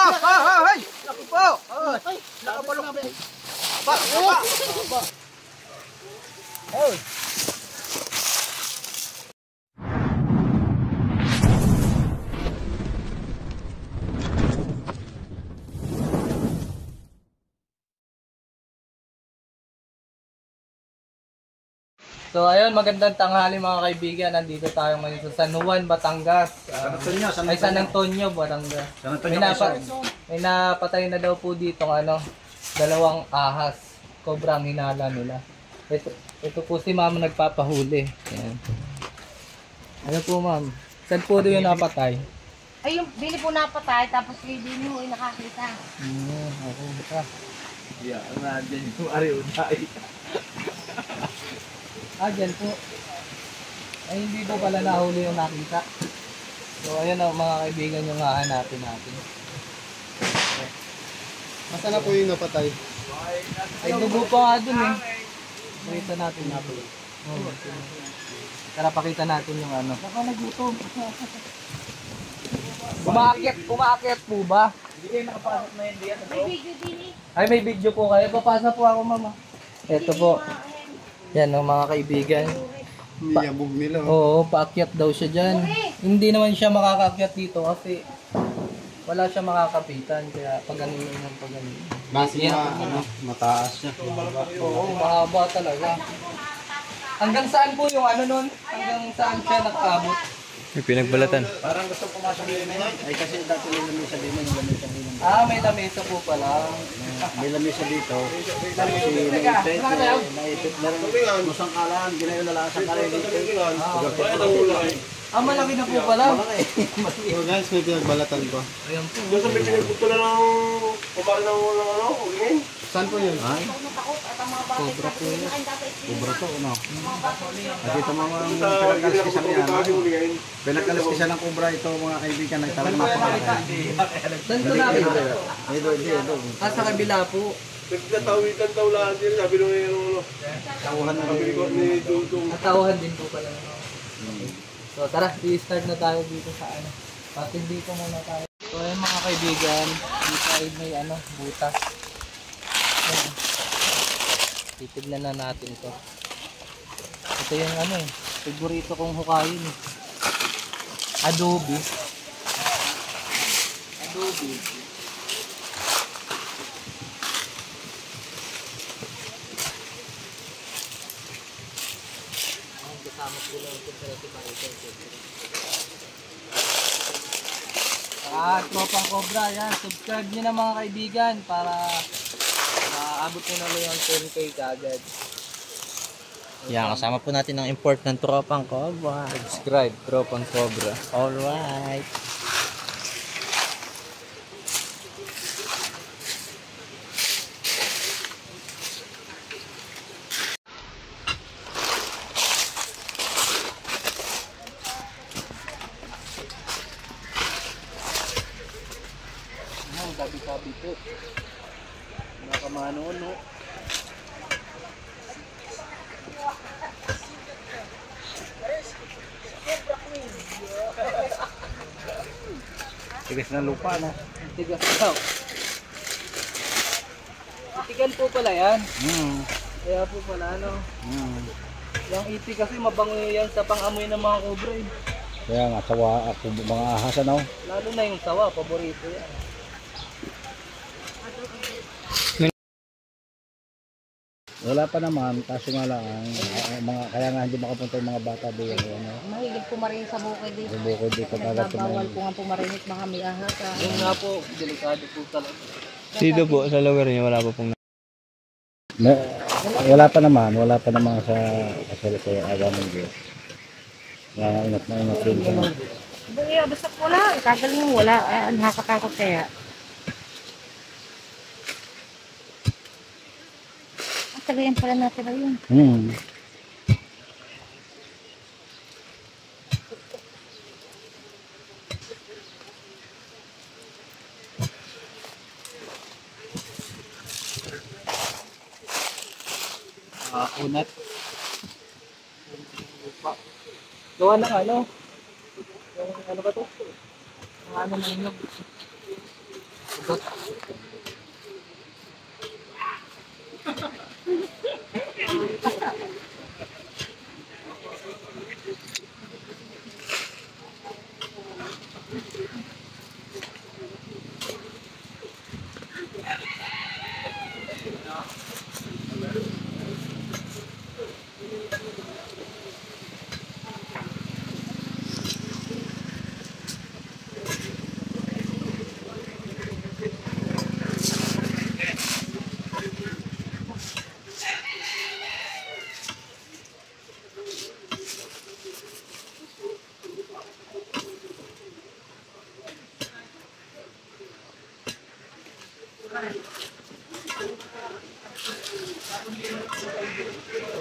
Ay! Naku po! Ay! Nakabalok na. Ba! Ay! So ayun, magandang tanghali mga kaibigan. Nandito tayo ngayon sa San Juan, Batangas. San Antonio, Batangas. May napatay na daw po dito dalawang ahas. Kobrang hinala nila. Ito po si ma'am nagpapahuli. Ayan. Ano po ma'am? Saan po doon yung napatay? Ay, yung bili po napatay, tapos hindi mo nakakita. Okay. Yeah, dyan yung ari-utay. Dyan po. Ay, hindi po pala nahuli yung nakita. So, ayan mga kaibigan yung hahanapin natin. Masa na po yung napatay? Ay, dugo pa nga dun eh. Pakita natin na po. Tara, pakita natin yung Baka nagutom. Umakyat po ba? Hindi kayo nakapasok na yun diyan. May video din eh. Ay, may video po kayo. Papasa po ako, mama. Ito po. Yan mga kaibigan. Niyabog nila. Oo, paakyat daw siya dyan. Hindi naman siya makakakyat dito kasi wala siya makakapitan. Kaya paganin ng paganin. Base mataas siya. Oo, mahaba talaga. Hanggang saan po yung nun? Hanggang saan siya nakabot? May pinagbalatan. Parang gusto pumasok din na yun. Ay kasi dati may lamesa din. May lamesa po pala. May lamesa dito. Tapos naipit na rin. Musang kalan. Ginayon na lang sa kalan dito. Malaki na po pala. So guys, may pinagbalatan pa. Ayan po. Doon sa may pinagbuto na ng kumain ng ugingin. Saan po yun? Cobra po yun. Kubra to, At ito mga pinagkaliskisan niya. Pinagkaliskisan ng kubra ito mga kaibigan. Nagtarang napakalaki. Saan ko nakita? Ito. Sa kabila po. Nagtatawitan daw lahat yun. Sabi nung Tawuhan na sabi ni Dudong. Natawahan din po pala. So tara, i-start na tayo dito sa Pati dito muna tayo. So ayun mga kaibigan, dito ay may butas. Ayan. Titignan na natin to. Ito yung paborito kong hukayin. Adobe. Kasama ko lang ito sa Tropang Cobra, yan. Subscribe nyo na mga kaibigan para maabot nyo na yung 10k kagad. Yan, kasama po natin ang import ng Tropang Cobra. Subscribe, Tropang Cobra. Alright. Gabi-gabi po. Nakamano. Tigas na lupa na. Tigas daw. Itigan po pala yan. Kaya po pala Yung iti kasi mabango yan sa pang-amoy ng mga cobra eh. Kaya nga, sawa ako mga ahas Lalo na yung sawa, paborito yan. Wala pa naman, kaso nga lang, kaya nga hindi makapunta yung mga bata doon. Mahilig pumarin sa bukid dito. Sa bukod dito kagad Nagbabawal po nga pumarinit, baka may ahas. Yung nga po, delikado po talaga. Dito po, sa lugar niyo, wala po pong wala pa naman sa agaw ng Diyos. Ingat na ingat rin kami. Basta wala, kagaling wala. Nakakatakot kaya. Tagayan pala natin yun. Unat. Gawa ng ano ba to? Ano ng inyog?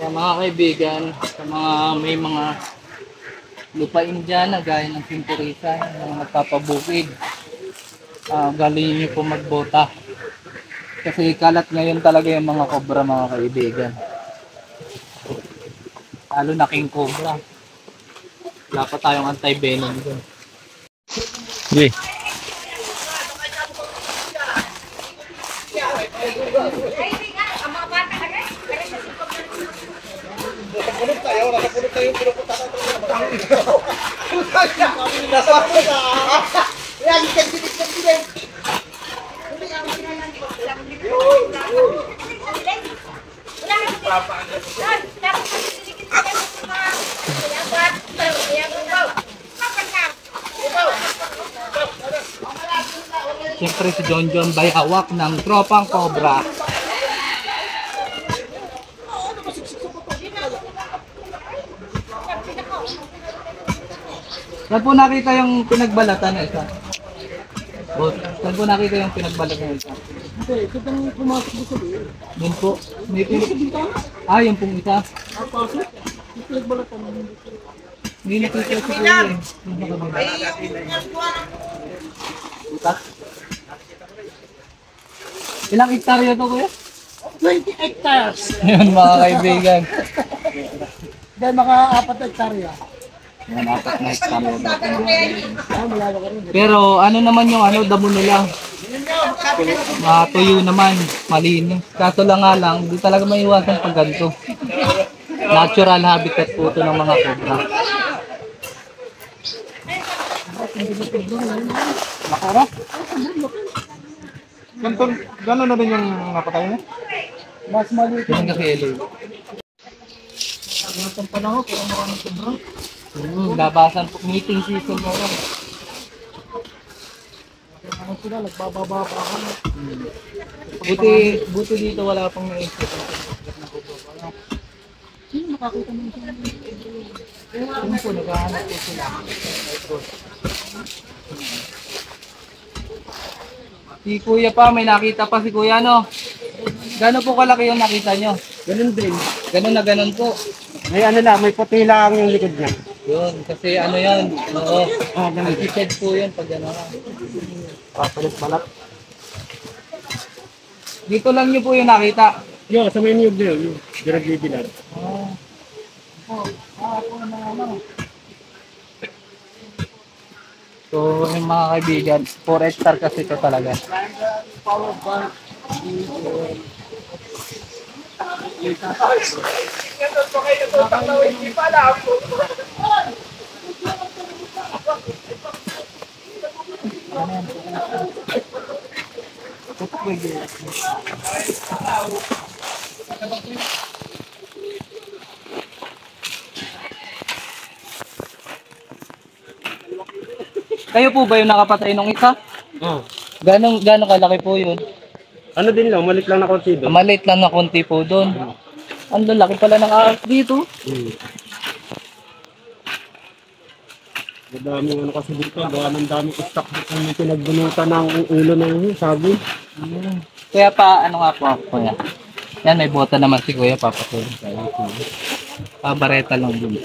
Kaya mga kaibigan, sa mga may mga lupain dyan na gaya ng Simpurisa, yung nagpapabukid, galing nyo po magbota. Kasi kalat ngayon talaga yung mga cobra mga kaibigan. Lalo na king cobra. Wala pa tayong anti-venom dun. Sige. Siyempre si John John Bayawak ng Tropang Cobra. Saan po nakita yung pinagbalatan na isa? Boss, saan po nakita yung pinagbalatan na isa? Hindi, ito bang pumasok dito doon? Yun po. May yung pong isa. Pasok? Ito nagbalatan mo. Hindi nakita si Kuya eh. Utak? Ilang hektarya to Kuya? 20 hectares. Yun mga kaibigan. Dahil mga 4 hektarya. Yan, 4 na hektarya dapat. Malala ka rin. Pero ano naman yung damo nila? Tuyo naman, malinis. Kaso lang nga lang, di talaga maiwasan pag ganito. Natural habitat po ito ng mga cobra. Makara? Gano'n na rin yung napatay niya? Mas maliit. Yan kasi LA. Ang panahon, kaya maraming sobrang. Labasan po, meeting season mo rin. Ano sila, nagbababa pa ako. Buti dito wala pang naisip. Sino nakakita mo siya? Yun po, naghahanap po sila. Si Kuya pa, may nakita pa si Kuya, no? Gano'n po kalaki yung nakita nyo? Ganun din. Gano'n na gano'n po. May ano lang, may puti lang yung likod niya. Yun, kasi ano yun, oo. Nag-shed po yun pag gano'n. Papalit-palat. Dito lang nyo po yung nakita. Yo, sa may niyog na yun, yung dirag-bibilad. So, yung mga kaibigan, 4 hectare kasi ito talaga. Kayo po ba yung nakapatay nung isa? Oh. Ganong kalaki po yun? Ano din lang, malit lang na konti doon. Maliit lang na konti po doon. Ang laki pala ng ahas dito. Madami ano kasi dito, gawa ng daming stock dito yung pinagbunutan ng ulo ng sabi. Kaya pa, ano nga po ako kuya? Yan, may bota naman si kuya, papatulong tayo. Bareta lang dun.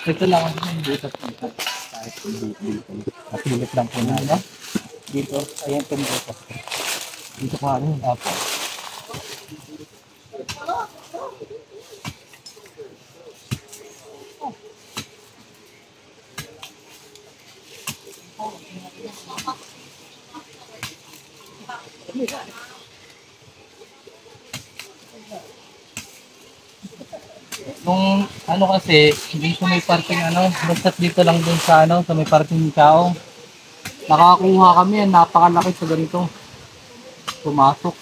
Ito lang ang butas dito. Kahit dito. Masilit lang po na, no? Dito, ayan itong butas. Dito ko ano, apo. Nung ano kasi, dito may parking ano, basta dito lang dun sa ano, sa may parking Chaong. Nakakuha kami, yan, napakalaki sa ganito. Pumasok.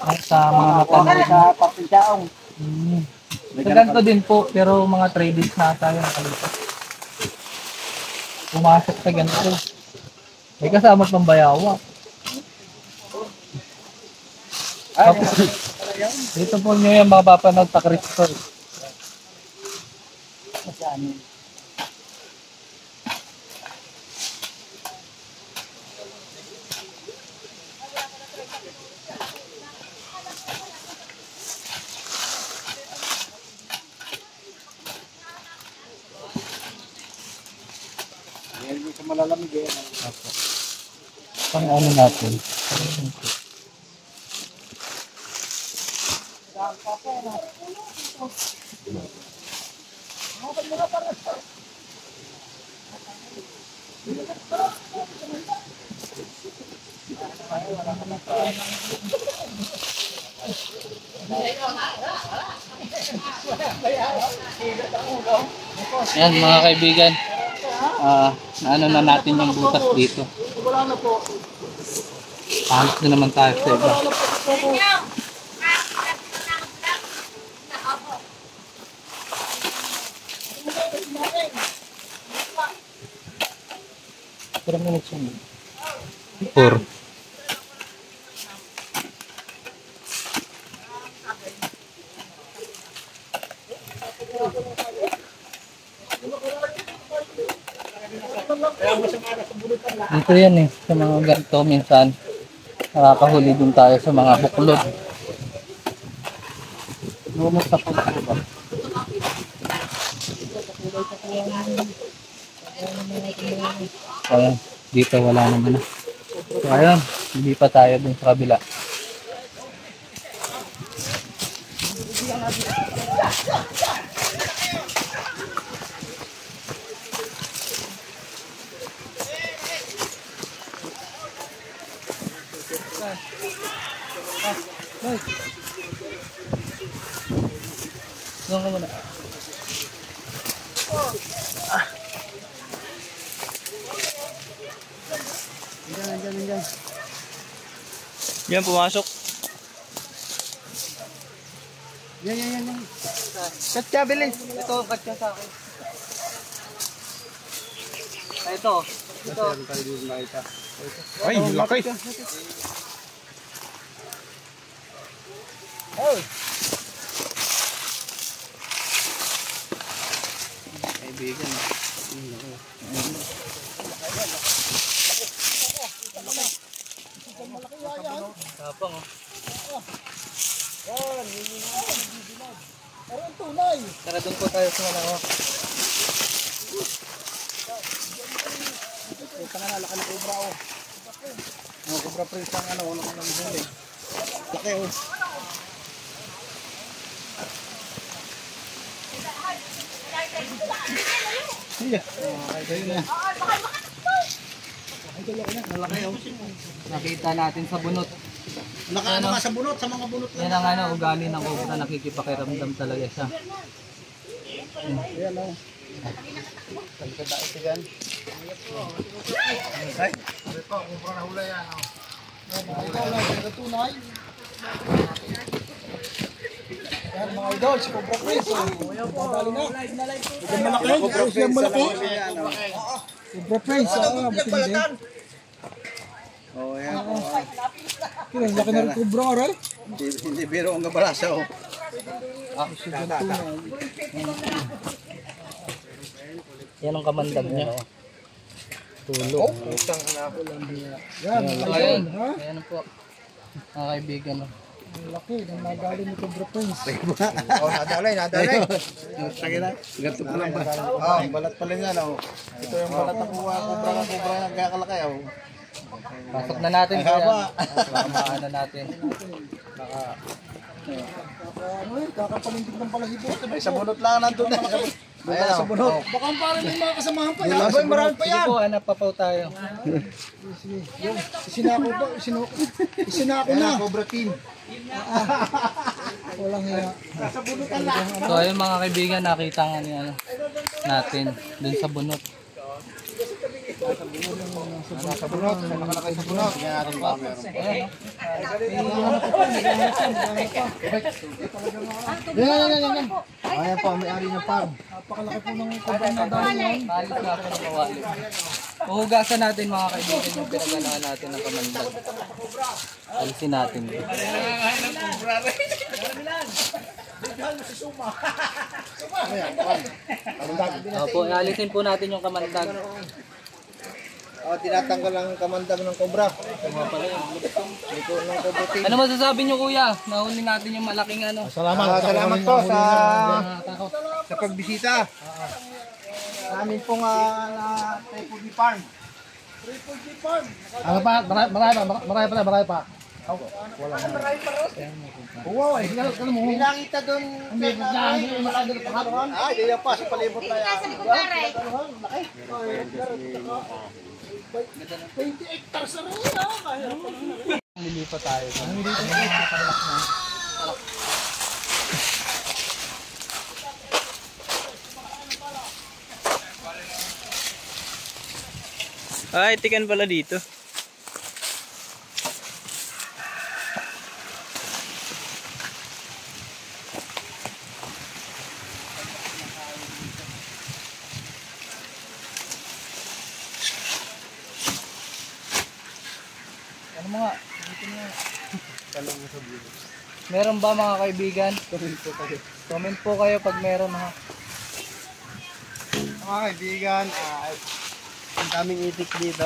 Ay, sa mga natanaw. Sa Partidyaong. Sa ganito din po, pero mga tradings na tayo nakalipat. Pumasok sa ganito. May kasama pang bayawa. Tapos, dito po nyo yung mapapanood sa Cristo. Yan yung sa malalamig eh. Pang ano natin. Ayan mga kaibigan, ano na natin yung butas dito. Hanap na naman tayo sa iba. Pero minutes yun. 4. Dito yan eh, sa mga ganito minsan nakakahuli din tayo sa mga buklod. Lumos na po ba? Ayan, dito wala naman na. So ayun, hindi pa tayo dun sa kabila. Doon ka muna. Yan, pumasok. Yan. Katya, bilis. Ito, katya sa akin. Ito. Ay, laki. Kaibigan. Tapang oh. Tara doon po tayo sa mga oh. Ito nga na, laki na kubra oh. Ang kubra prince ang ano, wala kang huli. Laki oh. Iya. Nakita natin sa bunot. Nakaano nga sa bunot, sa mga bunot Yan ang ano, ugali ng cobra, nakikipakiramdam talaga siya. Ayan oh. Ay, ito pa, kubra na hula yan oh. Yan mga idol, si Cobra Prince oh. Madali na. Ito malaki, siya malaki. Cobra Prince, matindi. Oh, yan. Kaya laki na rin Cobra aral. Hindi biro ang gabalasa oh. Yan ang kamandag niya. Tulo. Yan, Ayun, ayan po. Mga kaibigan. ang laki ng nagali ni Cobra Prince. Oh, nadalay. Sige na, ganito pa lang ba? Oh, balat pala niya oh. Ito yung balat na kubra na kaya kalaki oh. Pasok na natin Ay, haba. Makaan na natin. Kakapalindig ng palahibo. May sa bunot lang nandun na. Ayan sa bunot. Baka parang may mga kasamahan pa yan. Abay, marami pa Sige yan. po, hanap pa po tayo. Isinako ba? Isinako na. Cobra team. Walang hiya. So ayun mga kaibigan, nakita nga ni ano natin dun sa bunot. Sa bunot. Nakalakay sa bunot. Sige natin ba? Yan. Ayan po, may-ari ng farm. Napakalaki po ng cobra na dahil. Malis na ako ng kawali. Puhugasan natin mga kaibigan yung pinaganahan natin ng kamandag. Alisin natin. Opo, alisin po natin yung kamandag. Tinatanggal ang kamandag ng cobra. Liko ng cobra team. Ano masasabi niyo kuya? Nahuli natin yung malaking ano. Salamat po sa pagbisita. Sa amin pong na Triple Farm. Ano pa? Marami pa. Wow, kano mo? May nakita doon. Hindi yan pa sa palibot na yan. 20 hectares na rin. Lilipat tayo. Ay, tikan pala dito. Ano mga? Meron ba mga kaibigan? Comment po kayo pag meron ha. Mga kaibigan, ang daming itik dito.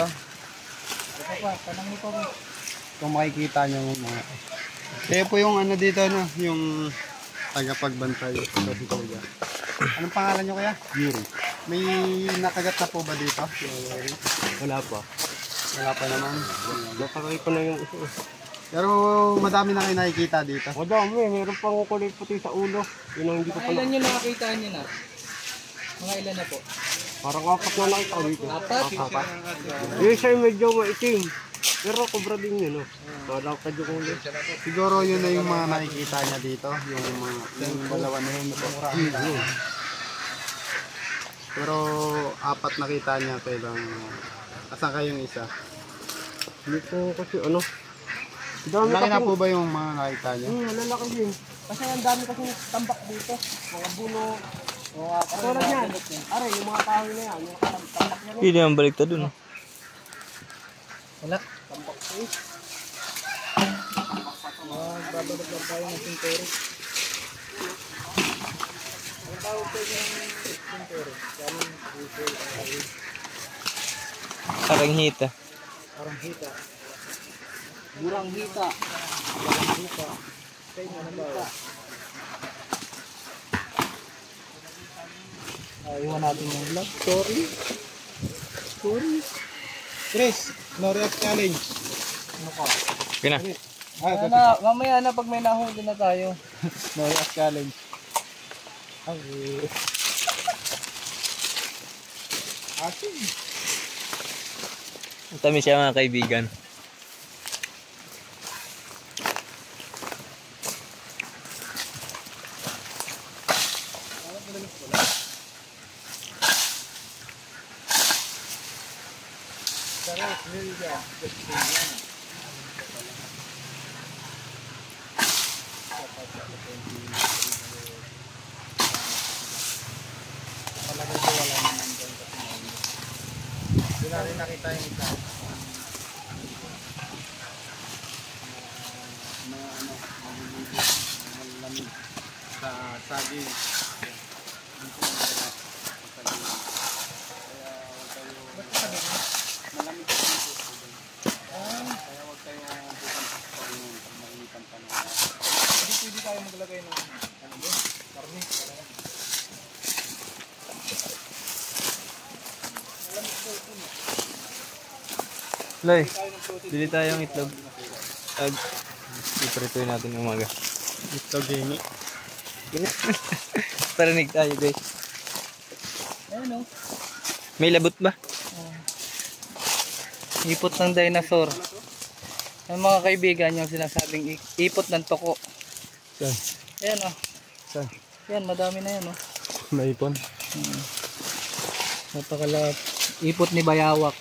Kung makikita nyo mga. Kaya po yung ano dito, no? Yung tagapagbantay. Anong pangalan nyo kaya? Yuri. May nakagat na po ba dito? Wala pa. Wala pa naman. Nakakay ko na yung isa. Pero madami na kayo nakikita dito. Madami, meron pang kulay puti sa ulo. Yun ang hindi ko Mga ilan yung nakakita nyo na? Mga ilan na po? Parang apat na nakita dito. Apat? Yung siya medyo maitim. Pero kubra din yun, no? Wala ka dyan ulit. Siguro yun na yung mga nakikita niya dito. Yung dalawa na yun. Pero apat nakita niya. Pero asan kayong isa? Hindi po kasi ano. Laki na po ba yung mga nakita niya? Lalaki din. Kasi ang dami kasi tambak dito. Mga buno. Tulad yan. Are, yung mga tao na yan. Yung tambak niya. Hindi naman baliktad dun. Wala. Tambak po eh. Babalik lang tayo ng sintero. Ang tawag ko yung sintero. Parang hita. Parang hita. Burang hita. Burang hita. Kaya nga naman ba? Iwan natin yung vlog. Story. Chris, no react challenge. Ano ka? Pina. Mamaya na pag may nahuli na tayo. No react challenge. Asin. Ang tamis siya mga kaibigan. Hindi natin nakita yung isa. Mga ano, malamig sa saging. Malamig sa dito. Kaya huwag kayo pupunta sa pagkain pag mainitan pa naman. Hindi pwede tayo maglagay ng ano yun? Karne. Loy, bili tayong itlog. Ipritoy natin umaga. Itlog ini. Parinig tayo guys. Ano? May labot ba? Ipot ng dinosaur. Ang mga kaibigan yung sinasabing ipot ng toko. Saan? Ayan o. Saan? Yan, madami na yan o. Maipon. Napakalap. Ipot ni Bayawak.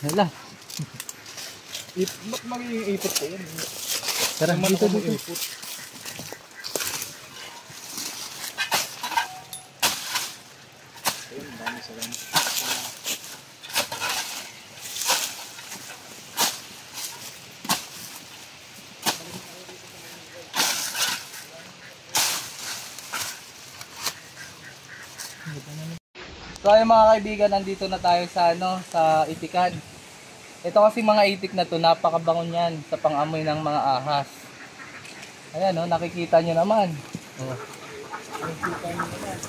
Hala. Ba't magiging ipot ko yan? Tara, dito. So ayun mga kaibigan, nandito na tayo sa sa itikan. Ito kasi mga itik na to, napakabango niyan sa pang-amoy ng mga ahas. Ayan nakikita nyo naman. Nakikita nyo naman.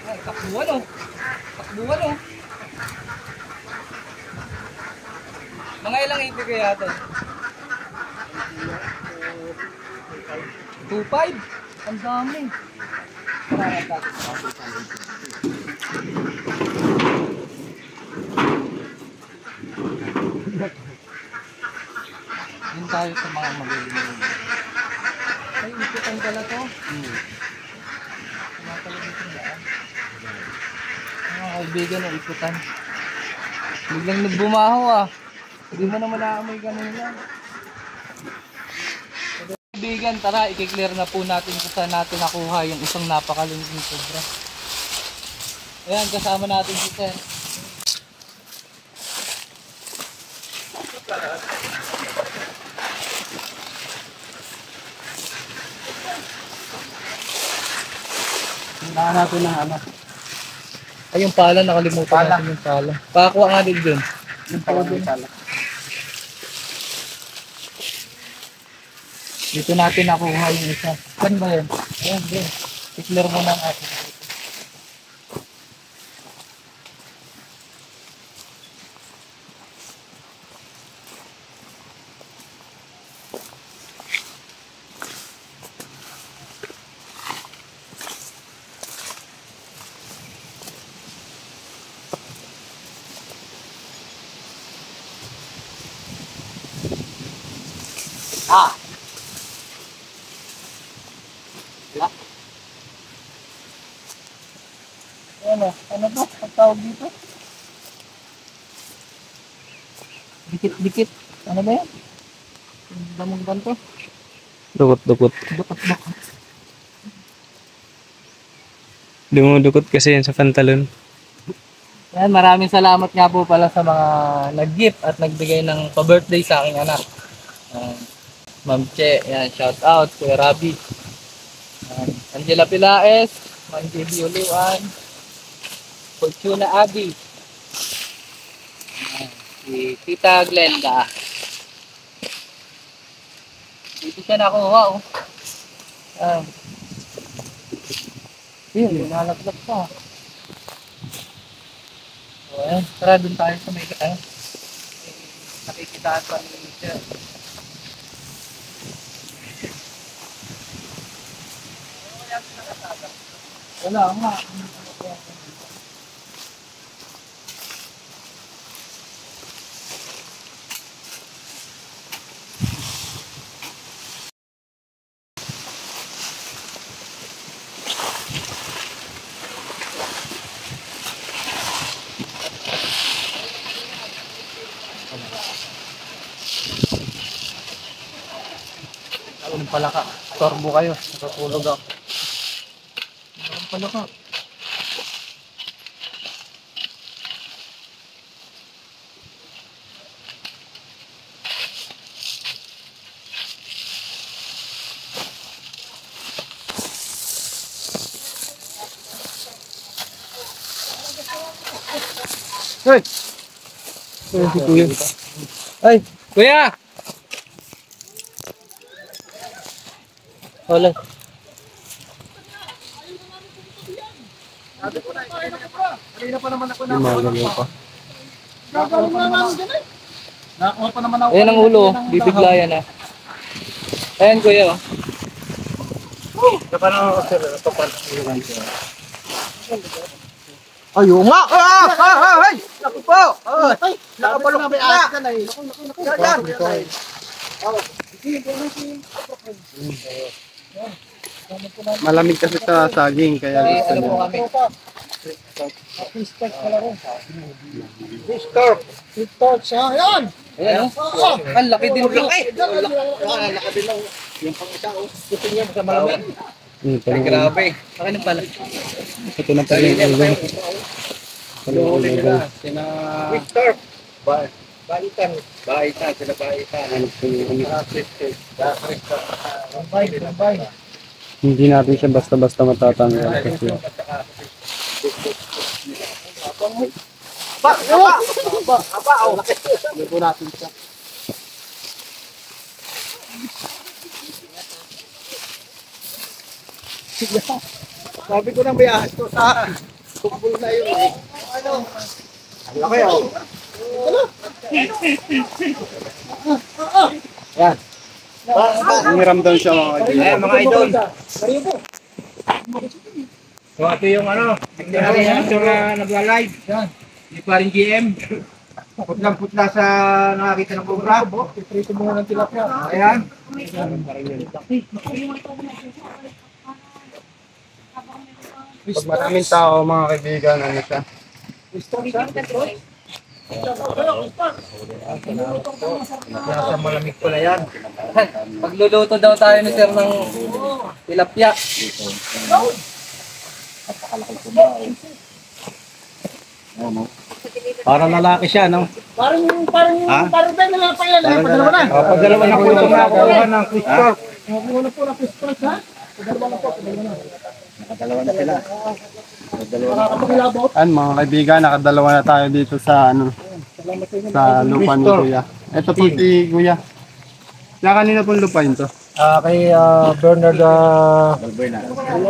Ay, takbuhan Takbuhan Mga ilang itik kaya ito? 2.5? Ang dami. Yun tayo sa mga malilimutin. Ay, ikutan pala to. Mga kaibigan ng ikutan. Biglang nagbumaho Hindi mo na malaamoy ganun lang. Kaibigan, tara, i-clear na po natin kung saan natin nakuha yung isang napakalingking sobra. Ayan, kasama natin si Sir. Hinaan natin ng Ay, yung pala, nakalimutan natin yung pala. Pakakuha nga din dun. Yung pala. Dito natin nakuha yung isa. Saan ba yun? Ayan, din. I-clear mo na natin. Ano ba? Ang tawag dito? Dikit-dikit. Ano ba yan? Damong ganto. Dukot-dukot. Dukot-dukot. Dumudukot kasi yan sa pantalon. Yan, maraming salamat nga po pala sa mga nag-gift at nagbigay ng pa-birthday sa aking anak. Ma'am Che, yan, shout out, Kuya Rabi. Angela Pilaes, Ma'am JB Uluan, Fortuna Abi, si Tita Glenda. Dito siya nakuha yun, nalaglag pa. So, ayan, tara dun tayo sa may nakikitaan pa ni Sir. Wala nga. Anong pala ka? Torbo kayo. Natutulog ako. Anong pala ka? Hey! Si Kuya. Ay! Kuya! Wala. Kanina pa naman ako na. Nakakuha pa naman ako. Ayan ang ulo, bibiglayan na. Ayan kuya. Ayun nga! Ay! Naku po! Nakabalok na! Yan! Malamig kasi sa saging, kaya gusto niya. Ito siya! Yan! Ayan o. Ang laki din bro. Ay, grabe. Akin na pala. Ito na pala yung ulo. Victor! Baitan. Baitan. Sila baitan. Hindi natin siya basta-basta matatanggal kasi Sabi ko nang may ahas ko sa tukbol na yun eh. Ano? Ang laki oh. Yan. nangiramdam siya mga kaibigan. Ayan mga idol. So ito yung ano, hindi na nagla-live. Yan. Di pa rin GM. Putlang-putla sa nakakita ng cobra. Iprito mo ng tilapia. Ayan. Pag maraming tao mga kaibigan, ano siya? Nasa malamig ko na yan. Pagluluto daw tayo ni sir ng tilapia. Parang lalaki siya, no? Parang tayo na lang pa yan. Padalawa na. Padalawa na po itong nakakuha ng Christopher. Nakakuha na po ng Christmas, ha? Mga kaibigan, nakadalawa na tayo dito sa ano, sa lupa ni Kuya. Ito po si Kuya. Kaya kanina pong lupain to. Kay Bernard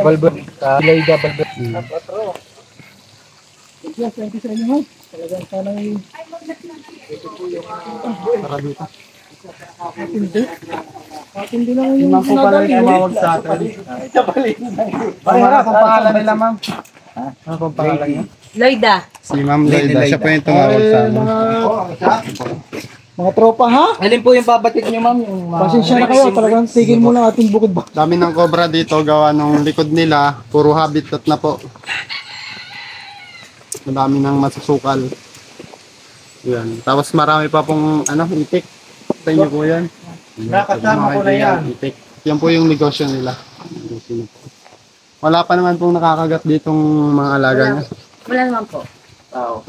Balber. Leida Balber. Yes, thank you sa inyo, ha? Talagang sana'y Para dito. hindi na ngayon. Ma'am po pala yung tumawag sa atin. Ano pong pangalan nila, ma'am? Ano pong pangalan niya? Loida. Si Ma'am Loida. Siya po yung tumawag sa amin. Mga tropa, ha? Alin po yung babatid nyo ma'am? Pasensya na kayo, talagang tigil mo na ating bukid ba? Dami ng cobra dito, gawa nung likod nila. Puro habitat na po. Madami ng masusukal. Yan. Tapos marami pa pong itik. Sa inyo po yan. Nakasama ko na yan. Itik. Yan po yung negosyo nila. Wala pa naman pong nakakagat ditong mga alaga niya. Wala naman po. Tao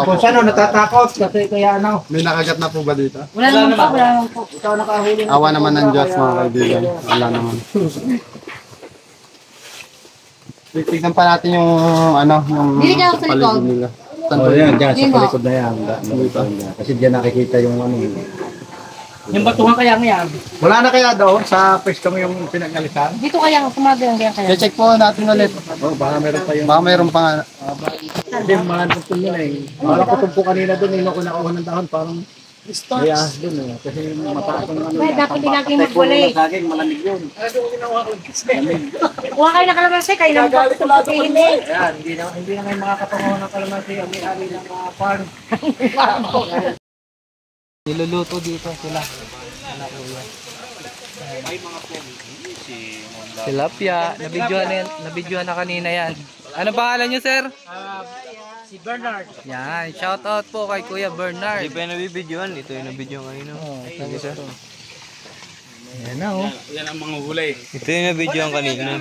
Kung po. saan natatakot kasi kaya ano. May nakagat na po ba dito? Wala naman po. Wala naman po. Ikaw nakahuli. Awa naman ng Diyos mga kaibigan. Wala naman. Tignan pa natin yung yung Dili ka sa likod. paligid nila. Saan po Yan, dyan, sa Dito. palikod na yan. Dito. Kasi dyan nakikita yung ano. Yung batuhan kaya ngayon. Wala na kaya doon sa pwesto mo yung pinagalitan? Dito kaya nga sumabi ang kaya. I-check po natin ulit. Oh, baka meron pa yung... Baka mayroon pa nga. Hindi, mga nagtun yun eh. Wala ko tugpo kanina doon, hindi ako nakuha ng dahon. Parang... Kaya doon eh. Kasi mataas yung ano. Ay, dapat din natin magwala eh. Saging, malamig yun. Kuha kayo na kalamansi, kayo lang po sabihin eh. Ayan, hindi na kayo makakapangawa ng kalamansi. Ang may-ari ng farm. Niluluto dito sila. Tilapia, nabidyohan na kanina yan. Ano pangalan niyo, sir? Si Bernard. Yan, shout out po kay Kuya Bernard. Hindi pa yung nabibidyoan. Ito yung nabidyoan kanina. Sige, sir. Yan na oh. Yan ang mga huli. Ito yung nabidyoan kanina.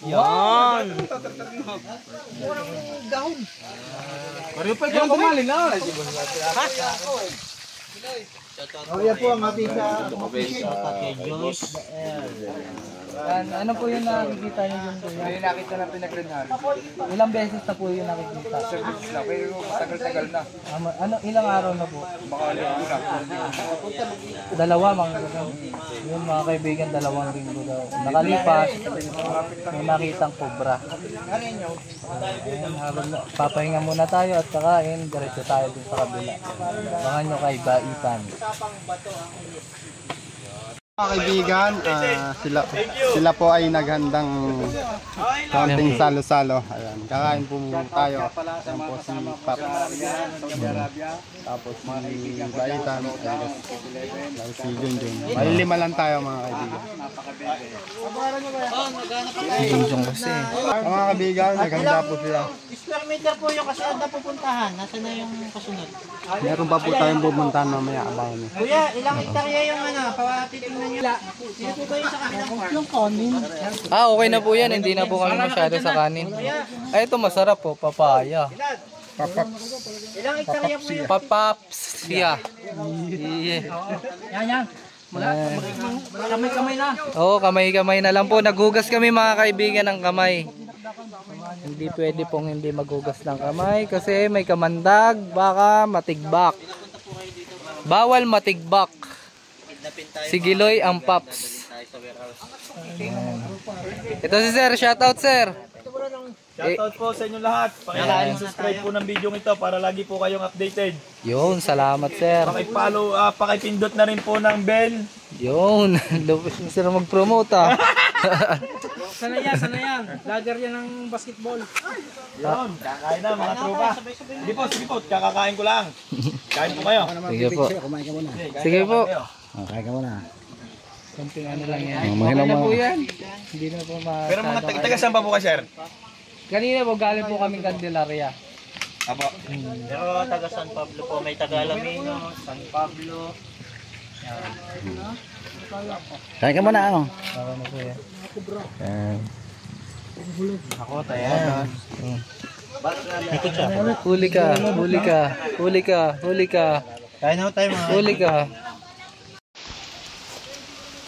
Yan. Pareho pa ikaw kumalin na. Oh, yan po ang ating Ano po yung nakikita niyo yung kuya? May nakita na pinagrenhan. Ilang beses na po yung nakikita? Service na, pero tagal-tagal na. Ilang araw na po? Baka linggo na. Dalawa mga ganun. Yung mga kaibigan, 2 linggo daw. Nakalipas, may nakitang kobra. Ayan, papahinga muna tayo at kakain. Diretso tayo dun sa kabila. Abangan nyo kay Baitan. Mga kaibigan, sila po ay naghandang kaunting salo-salo. Ayan, kakain po tayo. Ayan po si Pap. Tapos si Baitan. Tapos si Junjun. Malilima lang tayo mga kaibigan. Si Junjun kasi. Mga kaibigan, naghanda po sila. Square meter po yung kasi anda pupuntahan. Nasaan na yung kasunod? Meron pa po tayong pupuntahan mamaya. Abangan niyo. Kuya, ilang hektarya yung patitingnan nyo? Sino po ba yung sa kabilang farm? Yung kanin. Okay na po yan. Hindi na po kami masyado sa kanin. Ay, ito masarap po. Papaya. Ilang hektarya po yung Papaps. Yeah. Yan. Kamay-kamay na. Oo, kamay-kamay na lang po. Naghugas kami mga kaibigan ng kamay. Hindi pwede pong hindi maghugas ng kamay kasi may kamandag, baka matigbak. Bawal matigbak. Si Giloy ang Paps. Ayan. Ito si Sir, shoutout Sir. Shoutout po sa inyo lahat. Paki-subscribe po ng video ito para lagi po kayong updated. Yun, salamat Sir. Paki-follow, paki-pindot na rin po ng bell. Yun, Sir mag-promote ah. Sana yan. Vlogger yan ng basketball. Yun, kakain na mga tropa. Sige po, kakakain ko lang. Kain po kayo. Sige po. Kumain ka muna. Sige po. Kain ka muna. Konting ano lang yan. Okay na po yan. Hindi na po Pero mga taga saan pa po ka, sir? Kanina po galing po kaming Candelaria. Apo. Pero taga San Pablo po, may taga Alamino, San Pablo. Kain ka muna, ano? Okay na po yan. Ako, tayo. Huli ka. Kain na tayo mga. Huli ka.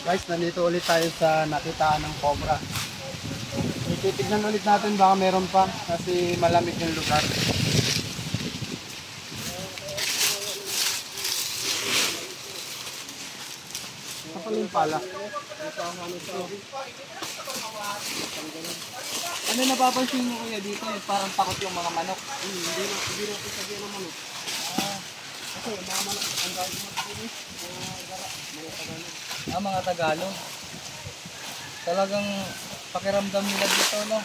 Guys, nandito ulit tayo sa nakitaan ng cobra. Titignan ulit natin baka meron pa kasi malamig yung lugar. Kapalin pala. Ano napapansin mo kuya dito? Parang takot yung mga manok. Mga Tagalog. Talagang pakiramdam nila dito, no?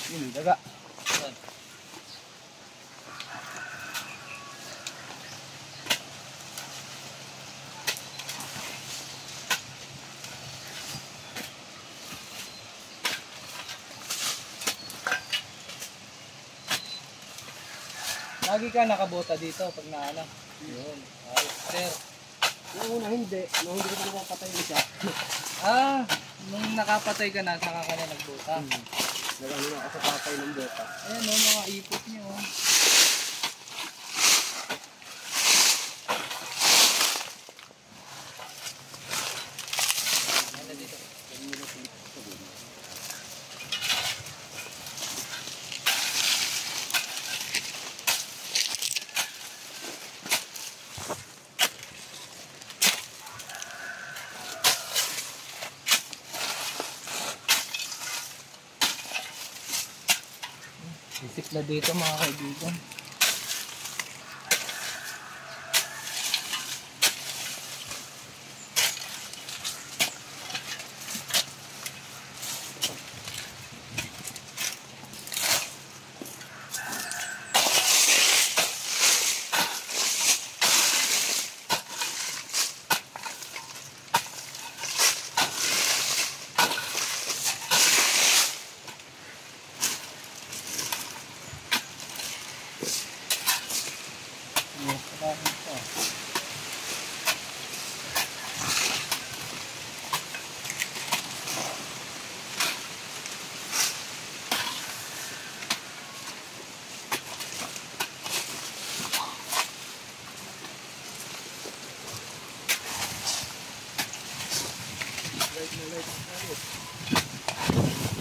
Daga. Lagi ka nakabota dito pag naano. Yun. Ayos, sir. Noong una hindi. Noong hindi ko nakapatay siya. Nung nakapatay ka na, saka ka na nagbota. Nagano na ako sa patay ng bota. Ayan o, mga ipot niyo. Isip na dito mga kaibigan.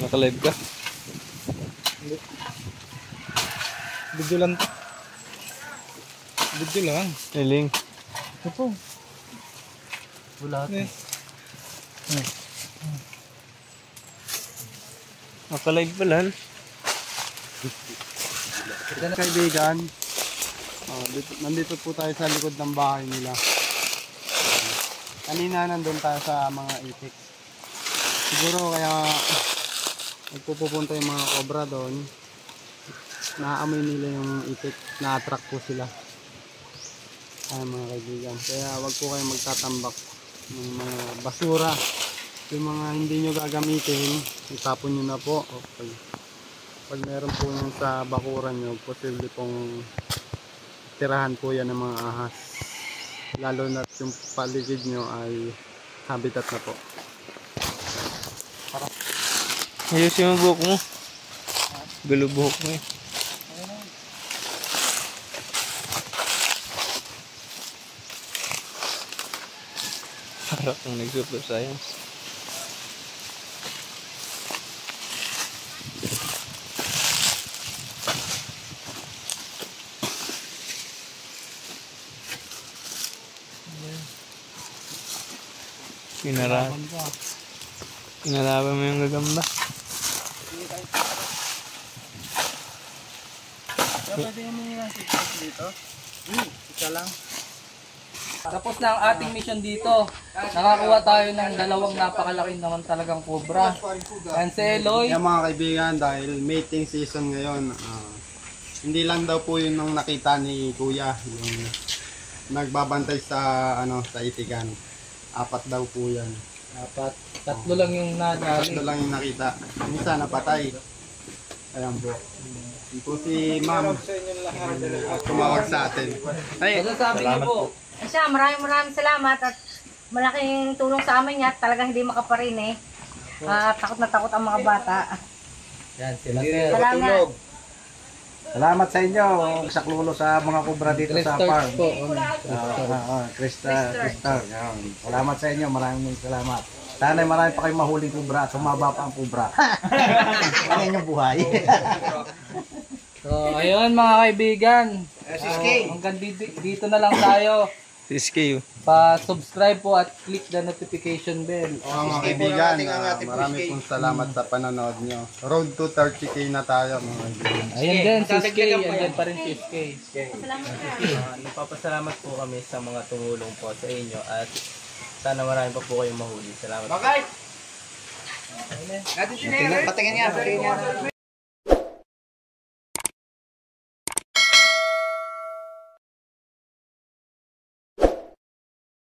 Naka-live ka? Video lang to. Video lang. Iling. Ito po. Wala. Naka-live pa lang. Kaibigan, nandito po tayo sa likod ng bahay nila. Kanina nandun tayo sa mga itik. Siguro kaya nagpupunta yung mga cobra doon. Naamoy nila yung itik, na-attract po sila. Ay mga kaibigan. Kaya wag po kayo magtatambak ng mga basura. Yung mga hindi nyo gagamitin, itapon nyo na po. Okay. Pag meron po yan sa bakuran nyo, posible pong tirahan po yan ng mga ahas. Lalo na yung paligid nyo ay habitat na po. Ayos yung buhok mo. Gulo buhok mo eh. Para kang nag-super science. Pinalaban mo yung gagamba. Tapos na ang ating mission dito. Nakakuha tayo ng dalawang napakalaki naman talagang cobra. Yan si Eloy. Yan mga kaibigan, dahil mating season ngayon, hindi lang daw po yun nung nakita ni Kuya, yung nagbabantay sa sa itikan. 4 daw po yan. Tatlo lang yung nadali. Tatlo lang yung nakita. Minsan napatay. Ayan po. Yun po si Ma'am. Tumawag sa atin. Masasabi niyo po. Siya, maraming salamat at malaking tulong sa amin yan. Talagang hindi makaparin eh. Takot na takot ang mga bata. Yan sila sir. Salamat. Salamat sa inyo, saklulo sa mga kubra dito sa farm. po. Crystal. Yan. Salamat sa inyo, maraming salamat. Sana marami pa kayong mahuling kubra at sumaba pa ang kubra. Ang inyong buhay. So, ayun mga kaibigan. Hanggang dito na lang tayo. SK. Pa-subscribe po at click the notification bell. Mga kaibigan, marami pong salamat sa panonood nyo. Road to 30k na tayo mga kaibigan. Ayan din, si SK. Ayan pa rin si SK. Nagpapasalamat po kami sa mga tumulong po sa inyo at sana marami pa po kayong mahuli. Salamat. Patingin yan.